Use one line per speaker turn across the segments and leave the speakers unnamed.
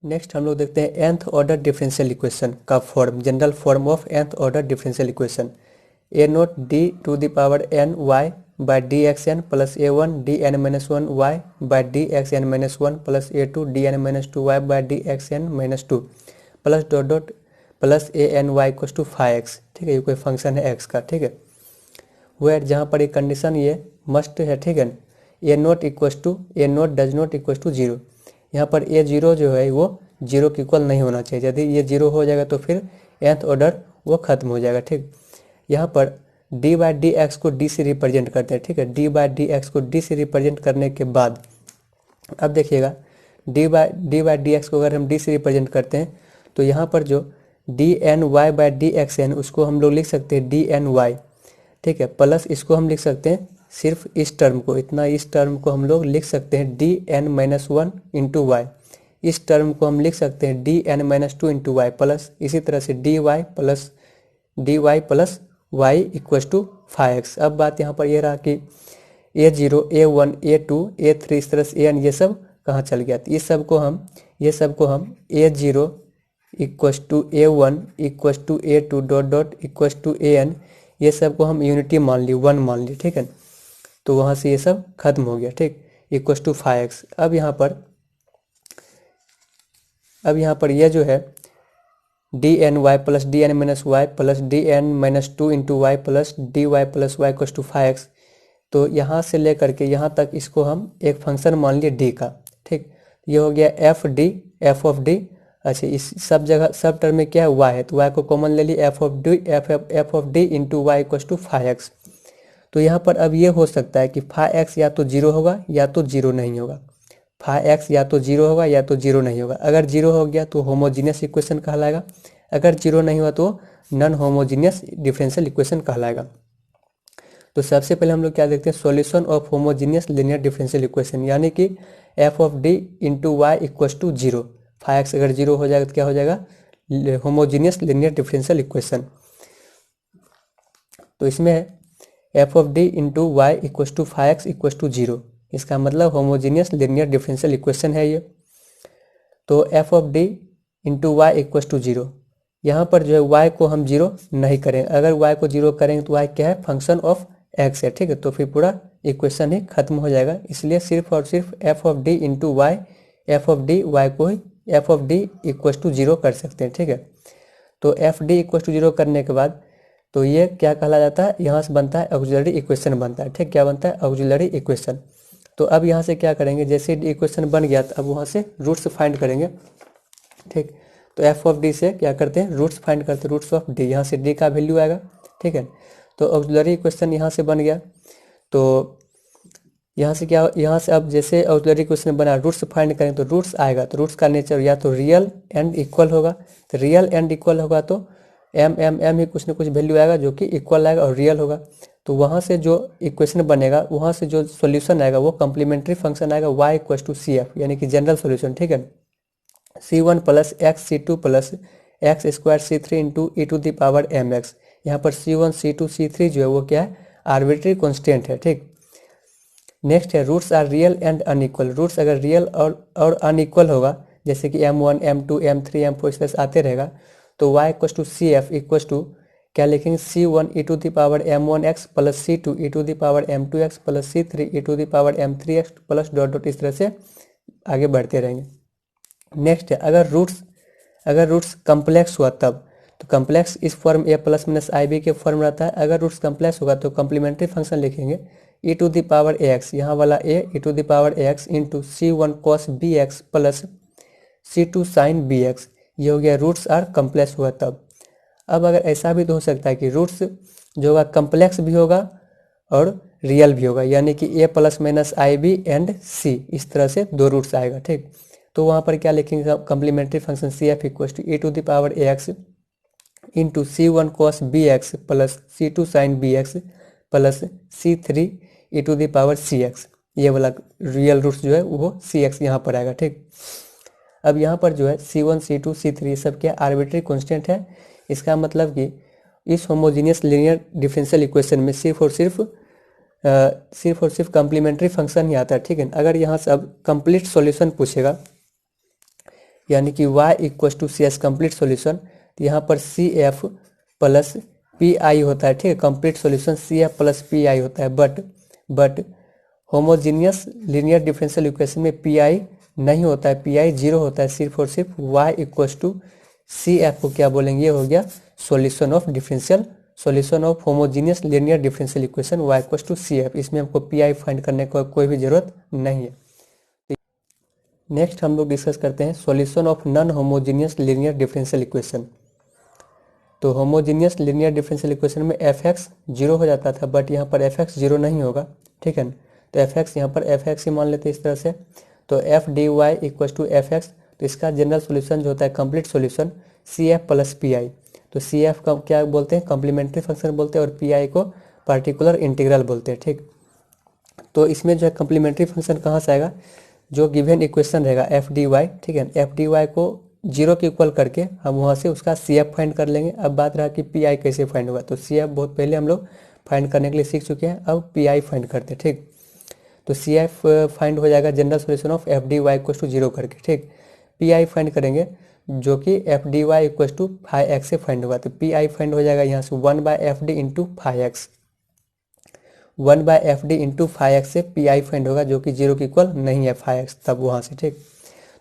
Next हम लोग देखते हैं nth ऑर्डर डिफरेंशियल इक्वेशन का form, general form of nth order differential equation. A naught D to the power N Y by D X N plus A one D N minus one Y by D X N minus one plus A two D N minus two Y by D X N minus two plus dot dot plus A N Y equals to 5x। ठीक है, ये कोई function है x का। ठीक है, where जहाँ पर एक कंडीशन ये मस्ट है। ठीक है, a naught equals to a naught does not equals to zero. यहाँ पर ए जीरो जो है वो जीरो के इक्वल नहीं होना चाहिए। यदि ये जीरो हो जाएगा तो फिर nth ऑर्डर वो खत्म हो जाएगा। ठीक, यहाँ पर डी बाई डी एक्स को डी से रिप्रेजेंट करते हैं। ठीक है, डी बाई डी एक्स को डी से रिप्रेजेंट करने के बाद अब देखिएगा डी बाई डी एक्स को अगर हम डी से रिप्रेजेंट करते हैं तो यहाँ पर जो D N Y by D X N उसको हम लोग लिख सकते हैं डी एन वाई। ठीक है, प्लस इसको हम लिख सकते हैं सिर्फ इस टर्म को, इतना इस टर्म को हम लोग लिख सकते हैं D N minus one into y. इस टर्म को हम लिख सकते हैं D N minus two into Y plus इसी तरह से D Y plus Y equals to 5x। अब बात यहाँ पर ये रहा कि a zero a one a two a three इस तरह से ए एन ये सब कहाँ चल गया। तो ये सब को हम a zero equals to a one equals to a two dot dot equals to a n ये सब को हम यूनिटी मान ली, वन मान ली। ठीक है, तो वहाँ से ये सब खत्म हो गया। ठीक, इक्वस टू 5x। अब यहाँ पर ये जो है D N Y plus D N minus Y plus D N minus two into Y plus D Y plus Y equals to 5x। तो यहाँ से लेकर के यहाँ तक इसको हम एक फंक्शन मान लिए डी का। ठीक, ये हो गया एफ ऑफ डी। अच्छा, इस सब जगह सब टर्म में क्या है वाई है, तो वाई को कॉमन ले लिए F of D into Y equals to 5x। तो यहाँ पर अब ये हो सकता है कि 5x या तो जीरो होगा या तो जीरो नहीं होगा। 5x या तो जीरो होगा या तो जीरो नहीं होगा। अगर जीरो हो गया तो होमोजीनियस इक्वेशन कहलाएगा, अगर जीरो नहीं हुआ तो नॉन होमोजीनियस डिफरेंशियल इक्वेशन कहलाएगा। तो सबसे पहले हम लोग क्या देखते हैं, solution of homogeneous linear differential equation, यानी कि F of D into Y equals to zero. 5x अगर जीरो हो जाएगा तो क्या हो जाएगा, होमोजीनियस लीनियर डिफरेंशियल इक्वेशन। तो इसमें F of D into Y equals to 5x equals to zero, इसका मतलब होमोजीनियस लीनियर डिफरेंशियल इक्वेशन है ये। तो F of D into Y equals to zero, यहाँ पर जो है वाई को हम जीरो नहीं करेंगे। अगर वाई को जीरो करेंगे तो वाई क्या है, फंक्शन ऑफ एक्स है। ठीक है, तो फिर पूरा इक्वेशन ही खत्म हो जाएगा। इसलिए सिर्फ और सिर्फ f of D into y, f of D y को ही f of D equals to zero कर सकते हैं। ठीक है, तो F D equals to zero करने के बाद तो ये क्या कहला जाता है, यहाँ से बनता है ऑक्सिलरी इक्वेशन बनता है। ठीक, क्या बनता है, ऑक्सिलरी इक्वेशन। तो अब यहाँ से क्या करेंगे, जैसे इक्वेशन बन गया तो अब वहाँ से रूट्स फाइंड करेंगे। ठीक, तो एफ ऑफ डी से क्या करते हैं, रूट्स फाइंड करते हैं, रूट्स ऑफ डी। यहाँ से डी का वैल्यू आएगा। ठीक है, तो ऑक्सिलरी इक्वेशन यहाँ से बन गया। तो यहाँ से क्या, यहाँ से अब जैसे ऑक्सिलरी इक्वेशन बना, रूट्स फाइंड करेंगे तो रूट्स आएगा। तो रूट्स का नेचर या तो रियल एंड इक्वल होगा, तो रियल एंड इक्वल होगा तो एम ही कुछ ना कुछ वैल्यू आएगा जो कि इक्वल आएगा और रियल होगा। तो वहाँ से जो इक्वेशन बनेगा, वहाँ से जो सॉल्यूशन आएगा वो कम्प्लीमेंट्री फंक्शन आएगा y equals to C F, यानी कि जनरल सॉल्यूशन। ठीक है, c1 plus X c2 plus x square c3 into E to the power mx। यहाँ पर c1 c2 c3 जो है वो क्या है, आर्बिट्री कॉन्स्टेंट है। ठीक, नेक्स्ट है roots are real and unequal. Roots अगर रियल और अनइक्वल होगा, जैसे कि m1 m2 m3 m4 इस तरह से आते रहेगा, तो y equals to C F equals to क्या लिखेंगे, c1 E to the power m1x plus c2 E to the power m2x plus c3 E to the power m3x plus dot dot इस तरह से आगे बढ़ते रहेंगे। नेक्स्ट है अगर रूट्स कम्प्लेक्स हुआ तब, तो कम्प्लेक्स इस form a plus minus I B के फॉर्म रहता है। अगर रूट्स कम्प्लेक्स होगा तो कम्प्लीमेंट्री फंक्शन लिखेंगे E to the power ax, यहाँ वाला a E to the power ax into c1 cos bx plus c2 sin bx। ये हो गया रूट्स आर कम्प्लेक्स हुआ तब। अब अगर ऐसा भी तो हो सकता है कि रूट्स जो होगा कम्प्लेक्स भी होगा और रियल भी होगा, यानी कि a plus minus I B and c, इस तरह से दो रूट्स आएगा। ठीक, तो वहाँ पर क्या लिखेंगे, complementary function C F equals to E to the power ax into c1 cos bx plus c2 sin bx plus c3 E to the power cx। ये वाला रियल रूट्स जो है वो cx यहाँ पर आएगा। ठीक, अब यहाँ पर जो है c1 c2 c3 ये सब क्या आर्बिट्री कॉन्स्टेंट है। इसका मतलब कि इस होमोजीनियस लीनियर डिफरेंशियल इक्वेशन में सिर्फ और सिर्फ कम्प्लीमेंट्री फंक्शन ही आता है। ठीक है, अगर यहाँ से अब कंप्लीट सॉल्यूशन पूछेगा, यानी कि y equal to C S complete solution. तो यहाँ पर C F plus P I होता है, ठीक है, complete solution C F plus P I होता है। But homogeneous linear differential equation में पी आई नहीं होता है, पी आई जीरो होता है, सिर्फ और सिर्फ y equal to C F को क्या बोलेंगे, ये हो गया solution of homogeneous linear differential equation y equal to C F. इसमें हमको पी आई फाइंड करने को कोई भी जरूरत नहीं है। नेक्स्ट हम लोग डिस्कस करते हैं solution of non homogeneous linear differential equation. तो होमोजीनियस लीनियर डिफरेंशियल इक्वेशन में एफ एक्स जीरो हो जाता था, बट यहाँ पर एफ एक्स जीरो नहीं होगा, ठीक है ना। तो एफ एक्स यहाँ पर एफ एक्स ही मान लेते हैं इस तरह से। तो F D Y equal to F X, तो इसका जनरल सोल्यूशन जो होता है complete solution C F plus P I. तो सी एफ का क्या बोलते हैं, कॉम्प्लीमेंट्री फंक्शन बोलते हैं, और पी आई को पार्टिकुलर इंटीग्रल बोलते हैं, ठीक। तो इसमें जो है कॉम्प्लीमेंट्री फंक्शन कहाँ से आएगा, जो गिवन इक्वेशन रहेगा एफ डी वाई, ठीक है, एफ डी वाई को जीरो के इक्वल करके हम वहाँ से उसका सी एफ फाइंड कर लेंगे। अब बात रहा कि पी आई कैसे फाइंड होगा, तो सी एफ बहुत पहले हम लोग फाइंड करने के लिए सीख चुके हैं, अब पी आई फाइंड करते हैं, ठीक। तो सी एफ फाइंड हो जाएगा general solution of f D Y equal to zero करके, ठीक। पी आई फाइंड करेंगे जो कि f D Y equal to five x से फाइंड होगा। तो पी आई फाइंड हो जाएगा यहाँ से 1/एफ डी इंटू फाइव एक्स, 1/एफ डी इंटू फाइव एक्स से पी आई फाइंड होगा, जो कि जीरो के इक्वल नहीं है फाइव एक्स, तब वहाँ से, ठीक।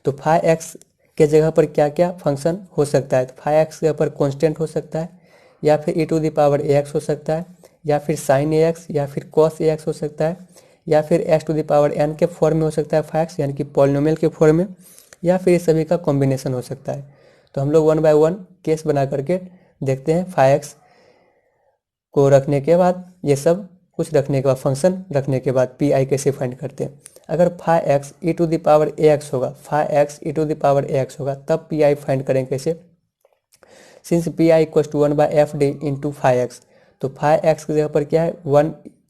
तो फाइव एक्स के जगह पर क्या क्या फंक्शन हो सकता है, तो फाइव एक्स के जगह पर कॉन्स्टेंट हो सकता है, या फिर e to the power A x हो सकता है, या फिर साइन ए एक्स, या फिर कॉस ए एक्स हो सकता है, या फिर X to the power N के फॉर्म में हो सकता है फाइव एक्स, यानी कि पॉलिनोमियल के फॉर्म में, या फिर इस सभी का कॉम्बिनेशन हो सकता है। तो हम लोग 1 बाय 1 केस बना करके देखते हैं। फाइव एक्स को रखने के बाद, ये सब कुछ रखने के बाद, फंक्शन रखने के बाद पी आई कैसे फाइंड करते हैं। अगर five x e to the power A x होगा, five x e to the power A x होगा, तब पी आई फाइंड करेंगे कैसे, since P I equal to 1/एफ डी इंटू फाइव एक्स। तो फाइव एक्स की जगह पर क्या है,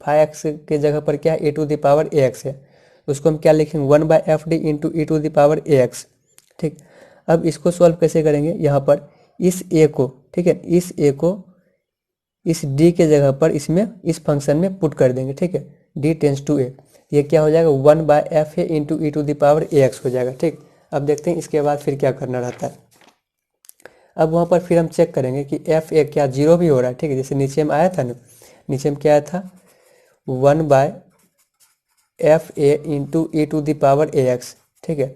फाइव एक्स के जगह पर क्या है, a to the power A x है, तो उसको हम क्या लिखेंगे 1/एफ D into E to the power A x, ठीक। अब इसको सॉल्व कैसे करेंगे, यहाँ पर इस ए को, ठीक है, इस ए को इस डी के जगह पर इसमें इस फंक्शन में पुट कर देंगे, ठीक है, डी टेंस टू ए, ये क्या हो जाएगा 1/एफ a into E to the power A x हो जाएगा, ठीक। अब देखते हैं इसके बाद फिर क्या करना रहता है। अब वहाँ पर फिर हम चेक करेंगे कि एफ ए क्या जीरो भी हो रहा है, ठीक है, जैसे नीचे में आया था ना, नीचे में क्या आया था 1/एफ a into E to the power A x, ठीक है।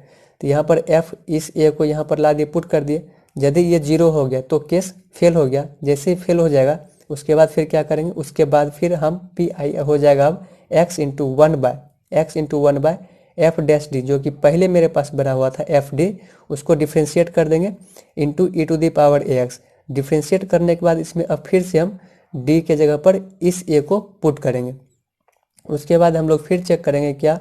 तो यहाँ पर एफ इस ए को यहाँ पर ला दिए, पुट कर दिए। यदि ये जीरो हो गया तो केस फेल हो गया, जैसे ही फेल हो जाएगा उसके बाद फिर क्या करेंगे, उसके बाद फिर हम पी आई हो जाएगा अब x into one by F dash D, जो कि पहले मेरे पास बना हुआ था एफ डी, उसको डिफ्रेंशिएट कर देंगे into E to the power A X. Differentiate करने के बाद इसमें अब फिर से हम डी के जगह पर इस ए को पुट करेंगे। उसके बाद हम लोग फिर चेक करेंगे क्या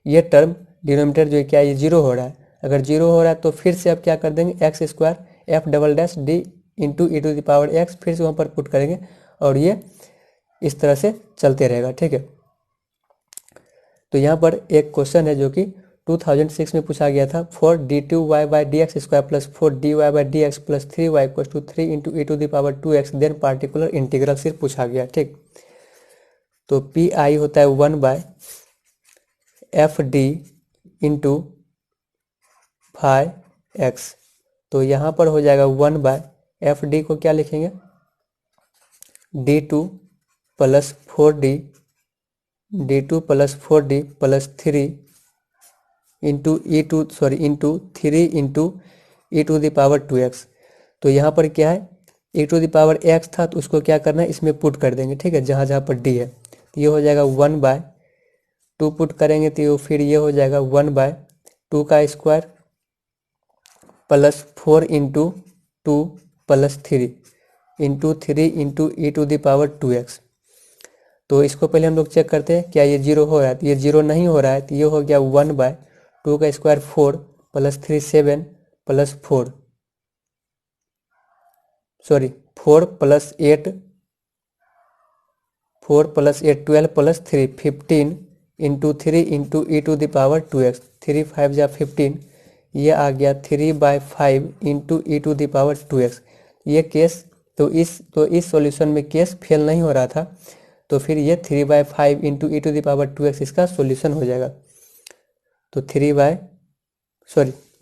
ये टर्म डिनोमिनेटर जो क्या ये जीरो हो रहा है। अगर जीरो हो रहा है तो फिर से अब क्या कर देंगे X square F double dash D into E to the power X, फिर से वहाँ पर पुट करेंगे और ये इस तरह से चलते रहेगा, ठीक है। तो यहाँ पर एक क्वेश्चन है जो कि 2006 में पूछा गया था, for D two Y by D X square plus four D Y by D X plus three Y equal to three into E to the power two X, then particular integral सिर्फ पूछा गया, ठीक। तो P I होता है 1/एफ D into five x. तो यहाँ पर हो जाएगा 1/एफ डी को क्या लिखेंगे D two plus four D plus three into three into E to the power two X. तो यहाँ पर क्या है ई टू द पावर एक्स था, तो उसको क्या करना है इसमें पुट कर देंगे, ठीक है, जहाँ जहाँ पर डी है। तो ये हो जाएगा 1/2 पुट करेंगे तो फिर ये हो जाएगा 1/2 का square plus four into two plus three into E to the power two X. तो इसको पहले हम लोग चेक करते हैं क्या ये जीरो हो रहा है, तो ये जीरो नहीं हो रहा है, तो ये हो गया 1/2 का स्क्वायर 4 प्लस 3 7 प्लस 4 प्लस 8 12 प्लस 3 15 into three into E to the power two X, 3 5 जा 15, ये आ गया 3/5 into E to the power two X. ये केस तो इस सॉल्यूशन में केस फेल नहीं हो रहा था, तो फिर ये 3/5 into E to the power two X इसका सॉल्यूशन हो जाएगा। तो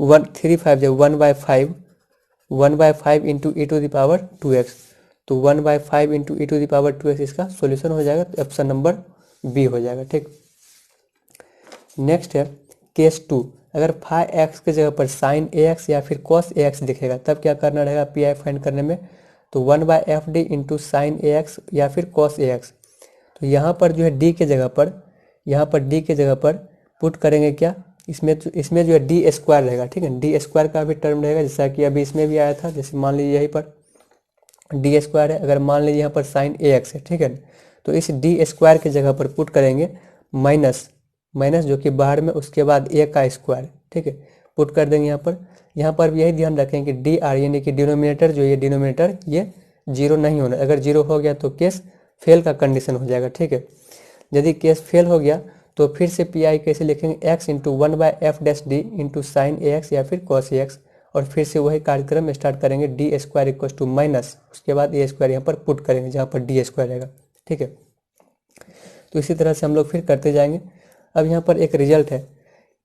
3 5 जब 1/5, 1/5 into E to the power 2x, तो 1/5 into E to the power 2x इसका सॉल्यूशन हो जाएगा, तो ऑप्शन नंबर बी हो जाएगा। ठीक, नेक्स्ट है केस 2। अगर फाइव एक्स के जगह पर साइन ए एक्स या फिर कॉस ए एक्स दिखेगा तब क्या करना रहेगा पी आई फाइंड करने में, तो 1/FD into sine a x या फिर कॉस ए एक्स। तो यहाँ पर जो है डी के जगह पर, यहाँ पर डी के जगह पर पुट करेंगे क्या, इसमें जो है डी स्क्वायर रहेगा। ठीक है, डी स्क्वायर का भी टर्म रहेगा जैसा कि अभी इसमें भी आया था। जैसे मान लीजिए यहीं पर डी स्क्वायर है, अगर मान लीजिए यहाँ पर साइन ए एक्स है, ठीक है, तो इस डी स्क्वायर के जगह पर पुट करेंगे माइनस, माइनस जो कि बाहर में, उसके बाद ए का स्क्वायर। ठीक है, पुट कर देंगे यहाँ पर भी यही ध्यान रखें कि डी आर यानी कि डिनोमिनेटर जो ये डिनोमिनेटर ये जीरो नहीं होना, अगर जीरो हो गया तो केस फेल का कंडीशन हो जाएगा। ठीक है, यदि केस फेल हो गया तो फिर से पी आई कैसे लिखेंगे, x into 1/f' D into sine a x या फिर कॉस ए एक्स, और फिर से वही कार्यक्रम स्टार्ट करेंगे, D square equal to minus, उसके बाद ए स्क्वायर यहाँ पर पुट करेंगे जहाँ पर डी स्क्वायर रहेगा। ठीक है, तो इसी तरह से हम लोग फिर करते जाएंगे। अब यहाँ पर एक रिजल्ट है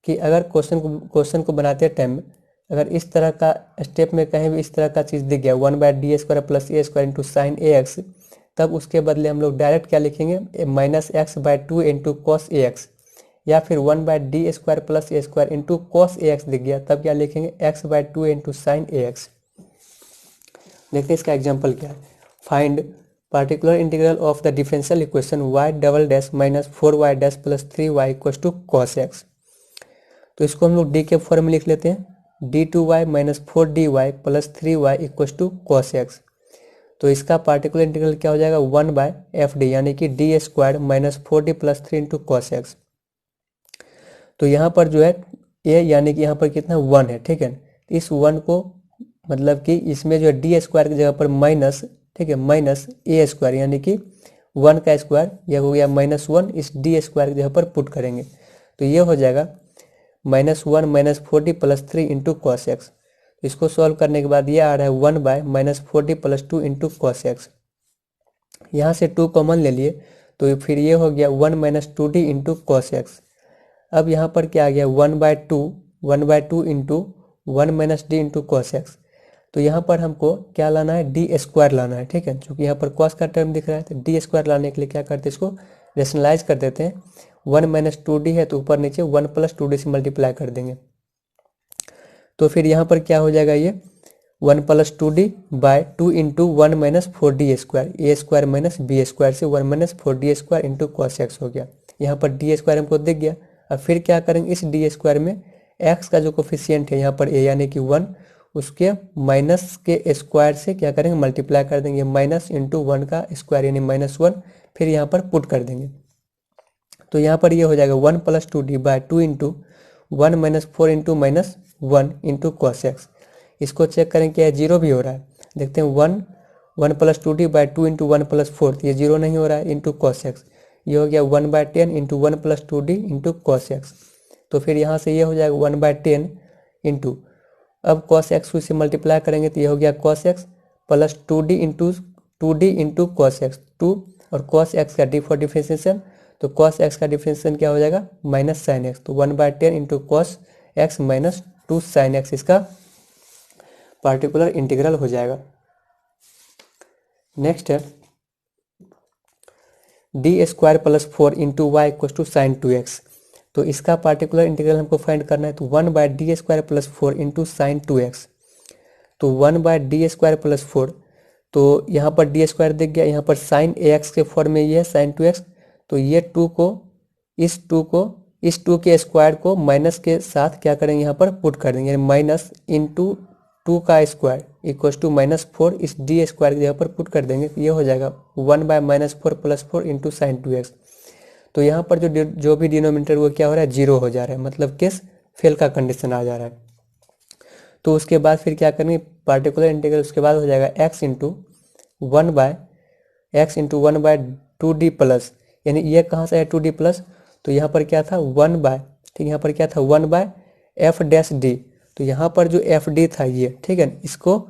कि अगर क्वेश्चन को बनाते टाइम में अगर इस तरह का स्टेप में कहीं भी इस तरह का चीज़ दिख गया 1/d² plus A square into sine a x, तब उसके बदले हम लोग डायरेक्ट क्या लिखेंगे, -x/2 into cos a x, या फिर 1/d² plus A square into cos a x दिख गया तब क्या लिखेंगे, x/2 into sine a x. देखते हैं इसका एग्जाम्पल क्या है। Find particular integral of the differential equation y double dash -4y dash plus 3y equal to cos x. तो इसको हम लोग डी के फॉर्म में लिख लेते हैं, d2y -4dy plus 3y equal to cos x. तो इसका पार्टिकुलर इंटीग्रल क्या हो जाएगा, 1/fd यानी कि D square -4d plus 3 into cos x. तो यहाँ पर जो है ए यानी कि यहाँ पर कितना 1 है। ठीक है, इस 1 को मतलब कि इसमें जो है डी स्क्वायर की जगह पर माइनस, ठीक है, माइनस ए स्क्वायर यानी कि 1 का स्क्वायर, यह हो गया -1, इस डी स्क्वायर की जगह पर पुट करेंगे तो ये हो जाएगा -1 -4d plus 3 into cos x. इसको सॉल्व करने के बाद ये आ रहा है 1/-4d plus 2 into cos x. यहाँ से 2 कॉमन ले लिए तो फिर ये हो गया 1 - 2d इंटू कॉस एक्स। अब यहाँ पर क्या आ गया 1/2 into 1 - d into cos x. तो यहाँ पर हमको क्या लाना है, डी स्क्वायर लाना है। ठीक है, क्योंकि यहाँ पर कॉस का टर्म दिख रहा है तो डी स्क्वायर लाने के लिए क्या करते हैं, इसको रेशनलाइज कर देते हैं। 1 - 2d है तो ऊपर नीचे 1 + 2d से मल्टीप्लाई कर देंगे। तो फिर यहाँ पर क्या हो जाएगा, ये 1 + 2d by 2 into 1 - 4d square, a square minus b square से 1 - 4d square into cos x हो गया। यहाँ पर डी स्क्वायर हमको दिख गया। अब फिर क्या करेंगे, इस डी स्क्वायर में एक्स का जो कोफिशिएंट है यहाँ पर ए यानी कि 1, उसके माइनस के स्क्वायर से क्या करेंगे, मल्टीप्लाई कर देंगे, माइनस इंटू 1 का स्क्वायर यानी -1, फिर यहाँ पर पुट कर देंगे। तो यहाँ पर ये हो जाएगा 1 + 2d by 2 into 1 - 4 into -1 into cos x. इसको चेक करें क्या जीरो भी हो रहा है, देखते हैं 1 + 2d बाय 2 इंटू 1 + 4, ये जीरो नहीं हो रहा है, इंटू कॉस एक्स। ये हो गया 1/10 into 1 + 2d into cos x. तो फिर यहाँ से ये हो जाएगा 1/10 इंटू, अब कॉस एक्स से मल्टीप्लाई करेंगे तो ये हो गया cos x plus 2d into cos X, 2 और कॉस एक्स का डी फॉर डिफ्रेंसिएशन, तो कॉस एक्स का डिफ्रेंसिएशन क्या हो जाएगा, माइनस साइन एक्स। तो 1/10 into cos x minus 2 sine X इसका पार्टिकुलर इंटीग्रल हो जाएगा। नेक्स्ट है d² + 4 into Y equal to sine 2x। तो इसका पार्टिकुलर इंटीग्रल हमको फाइंड करना है, तो 1/d² + 4 इंटू साइन 2x। तो 1/d² + 4, तो यहाँ पर डी स्क्वायर दिख गया, यहाँ पर साइन ए एक्स के फॉर्म में ये है साइन 2x, तो ये 2 को इस 2 के स्क्वायर को माइनस के साथ क्या करेंगे, यहाँ पर पुट कर देंगे, माइनस इंटू 2 का स्क्वायर इक्वल टू -4, इस डी स्क्वायर की जगह पर पुट कर देंगे तो ये हो जाएगा 1/-4 + 4 इंटू साइन 2x। तो यहाँ पर जो भी डिनोमिनेटर वो क्या हो रहा है, जीरो हो जा रहा है, मतलब केस फेल का कंडीशन आ जा रहा है। तो उसके बाद फिर क्या करेंगे, पार्टिकुलर इंटीग्रल उसके बाद हो जाएगा x इंटू 1/2d प्लस, यानी ये कहाँ से है 2d प्लस, तो यहाँ पर क्या था 1/, यहाँ पर क्या था 1/f'd, तो यहाँ पर जो fd था ये, ठीक है, इसको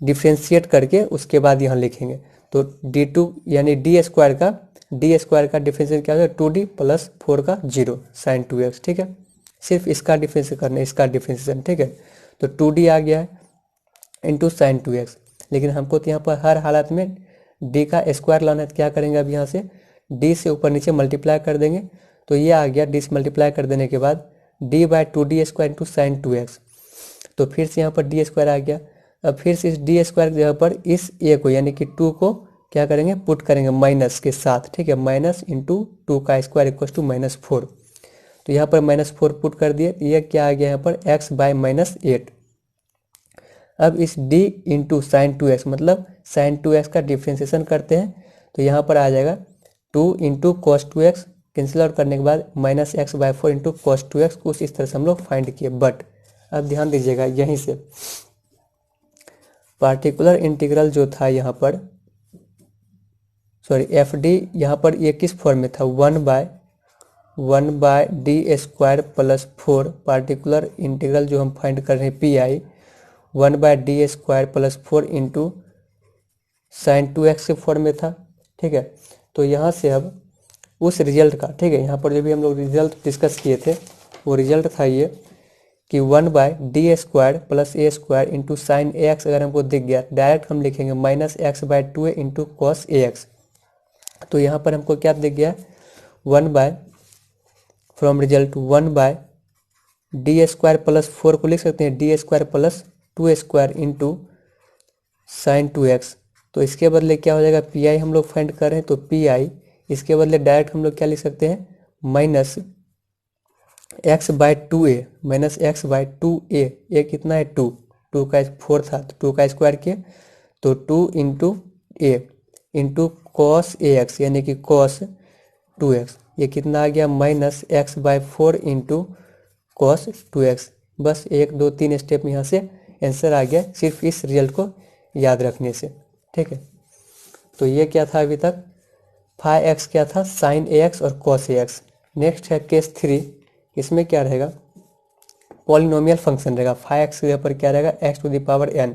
डिफ्रेंशिएट करके उसके बाद यहाँ लिखेंगे। तो d2 यानी डी स्क्वायर का डिफ्रेंशिएट क्या होगा 2d + 4 का 0 साइन 2x। ठीक है, सिर्फ इसका डिफरेंस करना है, इसका डिफरेंशिएशन, ठीक है। तो 2d आ गया है इंटू साइन 2x, लेकिन हमको तो यहाँ पर हर हालत में d का स्क्वायर लाना है। तो क्या करेंगे, अब यहाँ से d से ऊपर नीचे मल्टीप्लाई कर देंगे, तो ये आ गया। d से मल्टीप्लाई कर देने के बाद d by 2d square into sine 2x, तो फिर से यहाँ पर d स्क्वायर आ गया। अब फिर से इस d स्क्वायर की जगह पर इस a को यानी कि 2 को क्या करेंगे, पुट करेंगे माइनस के साथ, ठीक है। माइनस इंटू 2 का स्क्वायर इक्वल टू -4, तो यहाँ पर -4 पुट कर दिए। ये क्या आ गया यहाँ पर x बाय -8। अब इस d इंटू साइन 2x मतलब साइन 2x का डिफ्रेंसिएशन करते हैं, तो यहाँ पर आ जाएगा 2 into cos 2x, cancel out करने के बाद -x/4 इंटू कॉस 2x। कुछ इस तरह से हम लोग फाइंड किए। बट अब ध्यान दीजिएगा, यहीं से पार्टिकुलर इंटीग्रल जो था यहाँ पर, सॉरी एफ डी, यहाँ पर ये किस फॉर्म में था, 1/1 D square plus 4। Particular integral जो हम फाइंड कर रहे हैं P I, 1/d square plus 4 into sine 2x के फॉर्म में था, ठीक है। तो यहाँ से अब उस रिजल्ट का, ठीक है, यहाँ पर जो भी हम लोग रिजल्ट डिस्कस किए थे वो रिजल्ट था ये कि 1/d square plus a square into sine ax अगर हमको दिख गया, डायरेक्ट हम लिखेंगे -x/2a इंटू कॉस ax। तो यहाँ पर हमको क्या दिख गया, 1/, from result 1/d square plus 4 को लिख सकते हैं d square plus 2 square into sine 2x। तो इसके बदले क्या हो जाएगा, पी आई हम लोग फाइंड कर रहे हैं, तो पी आई इसके बदले डायरेक्ट हम लोग क्या लिख सकते हैं, -x/2a, -x/2a। ये कितना है 2, 2 का 4 था तो 2 का स्क्वायर किए, तो 2 इंटू ए इंटू कॉस ax यानी कि कॉस 2x। ये कितना आ गया, -x/4 इंटू कॉस 2x। बस 1 2 3 स्टेप यहाँ से आंसर आ गया, सिर्फ इस रिजल्ट को याद रखने से, ठीक है। तो ये क्या था अभी तक, फाई एक्स क्या था, साइन ax और कॉस ax। नेक्स्ट है केस 3, इसमें क्या रहेगा, पॉलिनोमियल फंक्शन रहेगा। फाई एक्स के जगह पर क्या रहेगा, x⁴n।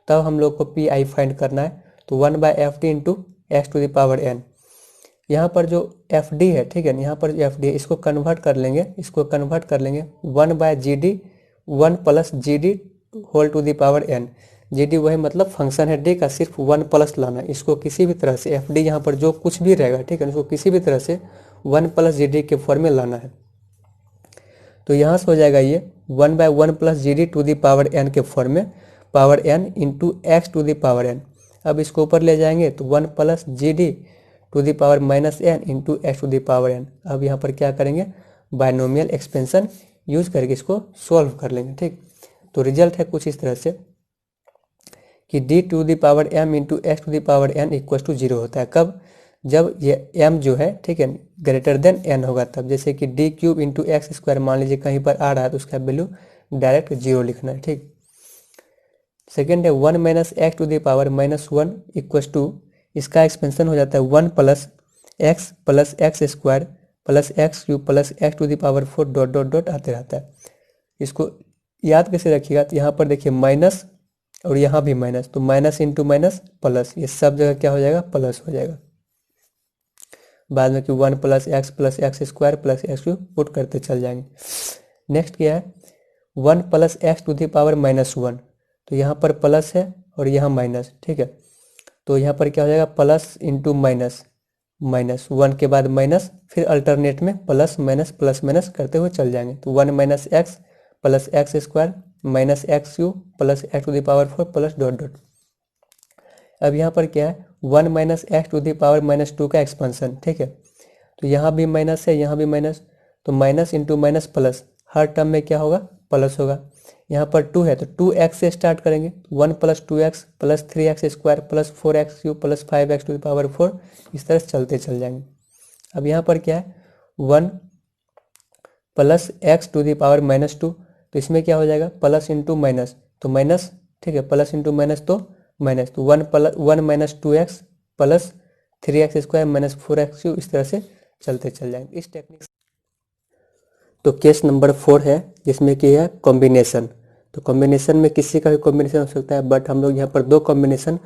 तब हम लोग को पी आई फाइंड करना है, तो 1/f d इंटू x⁴n। यहाँ पर जो एफ डी है, ठीक है, यहाँ पर जो एफ डी है इसको कन्वर्ट कर लेंगे, 1/gd 1 plus ji D whole to the power n। G D वही मतलब फंक्शन है डी का, सिर्फ 1 प्लस लाना है। इसको किसी भी तरह से एफ डी यहाँ पर जो कुछ भी रहेगा, ठीक है, इसको किसी भी तरह से 1 प्लस जी डी के फॉर्म में लाना है। तो यहाँ से हो जाएगा ये 1/1 plus ji d to the power n के फॉर्म में, power n into x to the power n। अब इसको ऊपर ले जाएंगे तो 1 plus ji d to the power -n into x to the power n। अब यहाँ पर क्या करेंगे, बायनोमियल एक्सपेंशन यूज करके इसको सॉल्व कर लेंगे, ठीक। तो रिजल्ट है कुछ इस तरह से कि d to the power m into x to the power n equal to 0 होता है। कब, जब ये m जो है, ठीक है, ग्रेटर देन n होगा तब। जैसे कि d³ इंटू एक्स स्क्वायर मान लीजिए कहीं पर आ रहा है तो उसका वैल्यू डायरेक्ट 0 लिखना है, ठीक। सेकेंड है 1 minus x to the power -1 equal to, इसका एक्सपेंशन हो जाता है 1 plus x square plus x³ plus x to the power 4 dot dot dot आते रहता है। इसको याद कैसे रखिएगा, तो यहाँ पर देखिए माइनस और यहाँ भी माइनस, तो माइनस इंटू माइनस प्लस, ये सब जगह क्या हो जाएगा, प्लस हो जाएगा। बाद में कि 1 plus x square plus x³ put करते चल जाएंगे। नेक्स्ट क्या है, 1 plus x to the power -1, तो यहाँ पर प्लस है और यहाँ माइनस, ठीक है। तो यहाँ पर क्या हो जाएगा, प्लस इंटू माइनस, माइनस 1 के बाद माइनस, फिर अल्टरनेट में प्लस माइनस करते हुए चल जाएंगे। तो 1 minus x plus x square minus x³ plus x to the power 4 plus dot dot. अब यहाँ पर क्या है, 1 minus x to the power -2 का एक्सपेंशन, ठीक है। तो यहाँ भी माइनस है, यहाँ भी माइनस, तो माइनस इंटू माइनस प्लस, हर टर्म में क्या होगा, प्लस होगा। यहाँ पर 2 है तो 2x से स्टार्ट करेंगे, 1 plus 2x plus 3x square plus 4x³ plus 5x to the power 4, इस तरह से चलते चल जाएंगे। अब यहाँ पर क्या है, 1 plus x to the power -2, तो इसमें क्या हो जाएगा, प्लस इंटू माइनस, तो माइनस, ठीक है, प्लस इंटू माइनस तो माइनस, तो 1 minus 2x plus 3x square minus 4x³, इस तरह से चलते चल जाएंगे इस टेक्निक। तो केस नंबर 4 है जिसमें कि है कॉम्बिनेशन। तो कॉम्बिनेशन में किसी का भी कॉम्बिनेशन हो सकता है, बट हम लोग यहाँ पर 2 कॉम्बिनेशन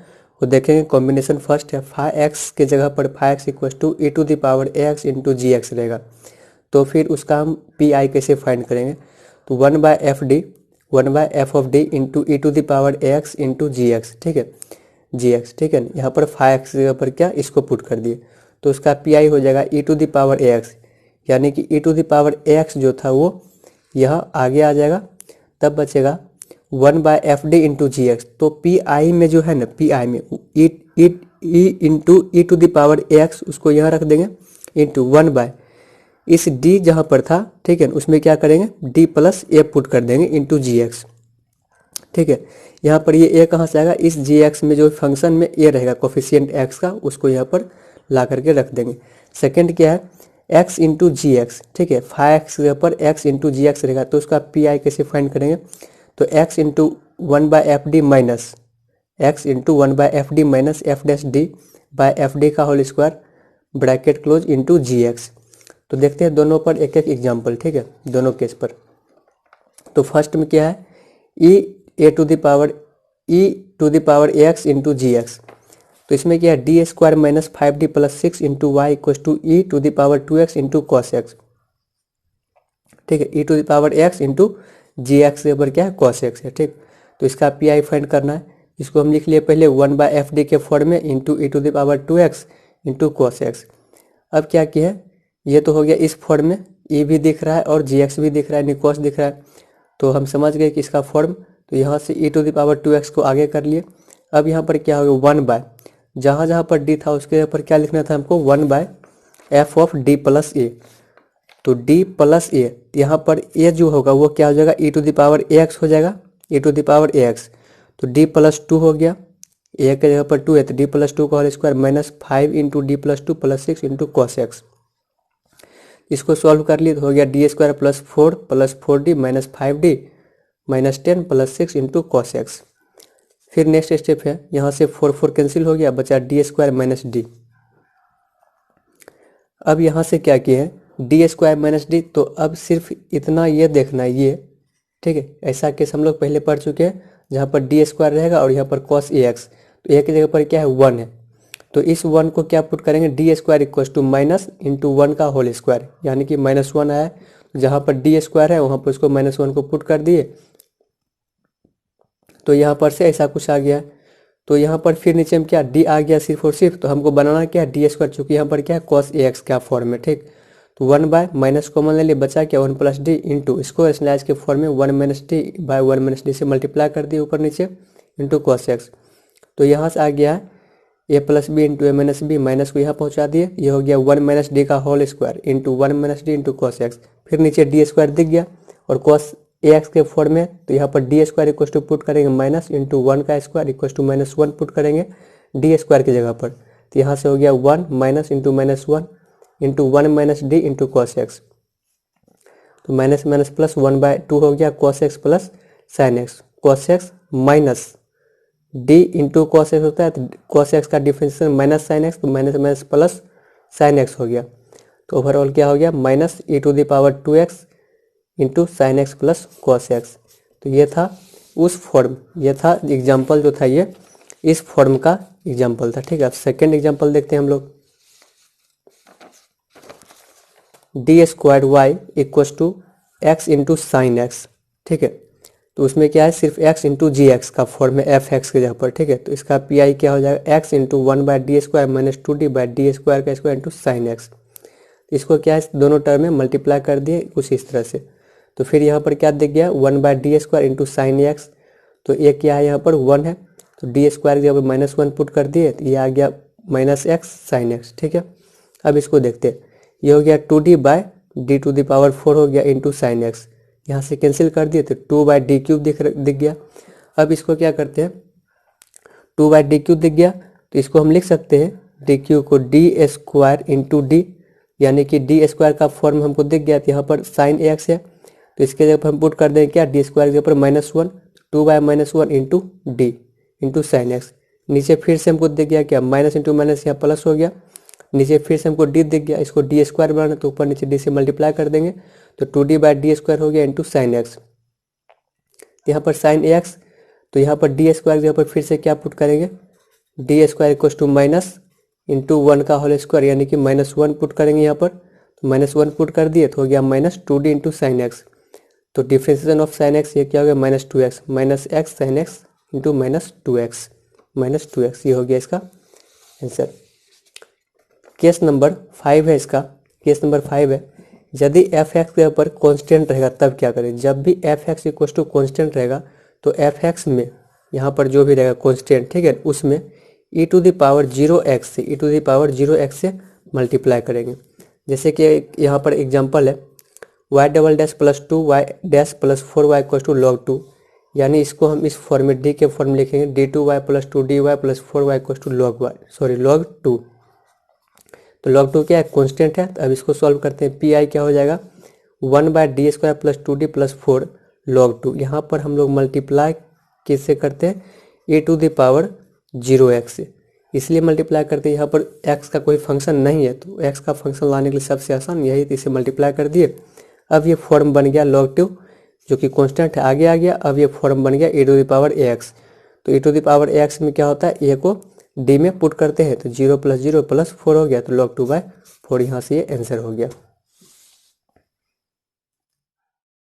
को देखेंगे। कॉम्बिनेशन फर्स्ट है फाई एक्स के जगह पर phi x equal to e to the power ax into g x रहेगा। तो फिर उसका हम पी आई कैसे फाइंड करेंगे, तो 1/f/d into E to the power A x into g x, ठीक है, जी एक्स, ठीक है। यहाँ पर 5x जगह पर क्या इसको पुट कर दिए, तो उसका पी आई हो जाएगा e to the power A x, यानी कि e to the power A x जो था वो यहाँ आगे आ जाएगा, तब बचेगा 1/f/d इंटू जी एक्स। तो पी आई में जो है ना, पी आई में e into E to the power A x उसको यहाँ रख देंगे इंटू 1 इस d जहाँ पर था, ठीक है, उसमें क्या करेंगे d प्लस ए पुट कर देंगे इंटू जी एक्स, ठीक है। यहाँ पर ये a कहाँ से आएगा, इस जी एक्स में जो फंक्शन में a रहेगा कोफिशिएंट x का, उसको यहाँ पर ला करके रख देंगे। सेकंड क्या है, x इंटू जी एक्स, ठीक है, 5x जगह पर x इंटू जी एक्स रहेगा, तो उसका पी आई कैसे फाइंड करेंगे, तो x into 1/f/d minus x into 1/f/d minus f'(d/f/d का whole square bracket close into g x. तो देखते हैं दोनों पर एक एक एग्जाम्पल, ठीक है, दोनों केस पर। तो फर्स्ट में क्या है, e to the power A x into g x, तो इसमें क्या है D square minus 5d plus 6 into y equal to E to the power 2x into cos x, ठीक है, ई to the power x into g x के ऊपर क्या है कॉस एक्स है, ठीक। तो इसका पी आई फाइंड करना है, इसको हम लिख लिए पहले 1/f/d के फॉर्म में into E to the power 2x into cos x. अब क्या किया है, ये तो हो गया इस फॉर्म में, ई भी दिख रहा है और जी एक्स भी दिख रहा है, निकोस दिख रहा है, तो हम समझ गए कि इसका फॉर्म, तो यहाँ से ई टू द पावर 2x को आगे कर लिए। अब यहाँ पर क्या होगा 1 जहाँ जहाँ पर d था उसके ऊपर क्या लिखना था हमको 1/f(d प्लस ए), तो d प्लस ए, यहाँ पर a जो होगा वो क्या हो जाएगा e to the power ax हो जाएगा, e to the power ax, तो d प्लस 2 हो गया, a के जगह पर 2 है तो d प्लस 2 का whole square minus 5 into d plus 2 plus 6 into cos x. इसको सॉल्व कर लिए तो हो गया d square plus 4d minus 5d minus 10 plus 6 into cos x. फिर नेक्स्ट स्टेप है, यहाँ से 4 कैंसिल हो गया, बचा डी स्क्वायर माइनस डी। अब यहाँ से क्या किया है डी स्क्वायर माइनस डी, तो अब सिर्फ इतना ये देखना है ये, ठीक है, ऐसा केस हम लोग पहले पढ़ चुके हैं जहाँ पर डी स्क्वायर रहेगा और यहाँ पर कॉस ए एक्स, तो ए की जगह पर क्या है 1 है, तो इस 1 को क्या पुट करेंगे D square equal to minus into 1 का होल स्क्वायर, यानी कि -1 आया, तो जहाँ पर डी स्क्वायर है वहाँ पर उसको -1 को पुट कर दिए, तो यहाँ पर से ऐसा कुछ आ गया। तो यहाँ पर फिर नीचे में क्या डी आ गया सिर्फ और सिर्फ, तो हमको बनाना क्या है डी स्क्वायर, चूँकि यहाँ पर क्या है कॉस ए एक्स का फॉर्म है, ठीक। तो 1 बाय माइनस कॉमन ले लिए, बचा क्या 1 प्लस डी इंटू इसको रैशनलाइज के फॉर्म में 1 minus d by 1 minus d से मल्टीप्लाई कर दिए ऊपर नीचे इंटू कॉस एक्स। तो यहाँ से आ गया है a plus b into a minus b, minus को यहाँ पहुँचा दिए, ये हो गया 1 माइनस डी का whole square into 1 minus d into cos x. फिर नीचे डी स्क्वायर दिख गया और कॉस ए एक्स के फॉर्म में, तो यहाँ पर d square equal to put करेंगे माइनस इंटू 1 का स्क्वायर इक्व टू -1 पुट करेंगे डी स्क्वायर की जगह पर, तो यहाँ से हो गया 1 minus into -1 into 1 minus d into cos x, तो माइनस माइनस प्लस 1/2 हो गया cos x plus sine x, cos x minus d into cos x होता है, तो कॉस एक्स का डिफरेंशिएशन माइनस साइन एक्स, तो minus minus plus sine x हो गया, तो ओवरऑल क्या हो गया minus e to the power 2x into sine x plus cos x. तो ये था उस फॉर्म, ये था एग्जाम्पल जो था ये इस फॉर्म का एग्जाम्पल था, ठीक है। अब सेकेंड एग्जाम्पल देखते हैं हम लोग, d square y equal to x into sine x, ठीक है। तो उसमें क्या है सिर्फ x इंटू जी एक्स का फॉर्म है एफ एक्स के जगह पर, ठीक है। तो इसका पी आई क्या हो जाएगा x into 1/d square minus 2d/d square का स्क्वायर इंटू साइन एक्स। इसको क्या है दोनों टर्म में मल्टीप्लाई कर दिए कुछ इस तरह से, तो फिर यहाँ पर क्या दिख गया 1/d square into sine x, तो ये क्या है यहाँ पर 1 है, तो डी स्क्वायर की जगह -1 पुट कर दिए, तो ये आ गया -x साइन एक्स, ठीक है। अब इसको देखते हैं, ये हो गया 2d/d टू द पावर 4 हो गया इंटू साइन एक्स, यहाँ से कैंसिल कर दिए तो 2/d³ दिख गया। अब इसको क्या करते हैं 2/d³ दिख गया, तो इसको हम लिख सकते हैं d³ को डी स्क्वायर इंटू डी, यानी कि डी स्क्वायर का फॉर्म हमको दिख गया, तो यहाँ पर साइन एक्स है, तो इसके जगह पर हम पुट कर देंगे क्या डी स्क्वायर के ऊपर -1, 2/-1 into D into sine x. नीचे फिर से हमको दिख गया क्या माइनस इंटू माइनस यहाँ प्लस हो गया, नीचे फिर से हमको डी दिख गया, इसको डी स्क्वायर बनाना तो ऊपर नीचे डी से मल्टीप्लाई कर देंगे, तो 2d/d स्क्वायर हो गया इंटू साइन एक्स। यहाँ पर साइन एक्स, तो यहाँ पर डी स्क्वायर के ऊपर फिर से क्या पुट करेंगे D square equal to minus into 1 का होल स्क्वायर, यानी कि -1 पुट करेंगे यहाँ पर, तो -1 पुट कर दिए तो हो गया -2d इंटू साइन एक्स। तो डिफ्रेंसिएशन ऑफ साइन एक्स ये क्या हो गया -2x, -x sine x into -2x ये हो गया इसका आंसर। केस नंबर 5 है इसका। केस नंबर 5 है, यदि एफ एक्स के ऊपर कॉन्स्टेंट रहेगा तब क्या करें। जब भी f x equal to constant रहेगा तो एफ एक्स में यहाँ पर जो भी रहेगा कॉन्स्टेंट, ठीक है, उसमें e⁻0x से मल्टीप्लाई करेंगे। जैसे कि यहाँ पर एग्जांपल है y⁻+2 y'+4y = log2, यानी इसको हम इस फॉर्मेट डी के फॉर्म में लिखेंगे d2y+2dy+4y = log2। तो log2 क्या है, कॉन्स्टेंट है। तो अब इसको सॉल्व करते हैं। पी आई क्या हो जाएगा 1/d² + 2d+4 log2। यहाँ पर हम लोग मल्टीप्लाई किससे करते हैं, e⁻0x से, इसलिए मल्टीप्लाई करते हैं। यहाँ पर x का कोई फंक्शन नहीं है तो x का फंक्शन लाने के लिए सबसे आसान यही, तो इसे मल्टीप्लाई कर दिए। अब ये फॉर्म बन गया log2 जो कि कांस्टेंट है, आगे आ गया। अब ये फॉर्म बन गया e⁻ax। तो e⁻ax में क्या होता है, ए को डी में पुट करते हैं तो 0 + 0 + 4 हो गया, तो log2/4 यहाँ से ये आंसर हो गया।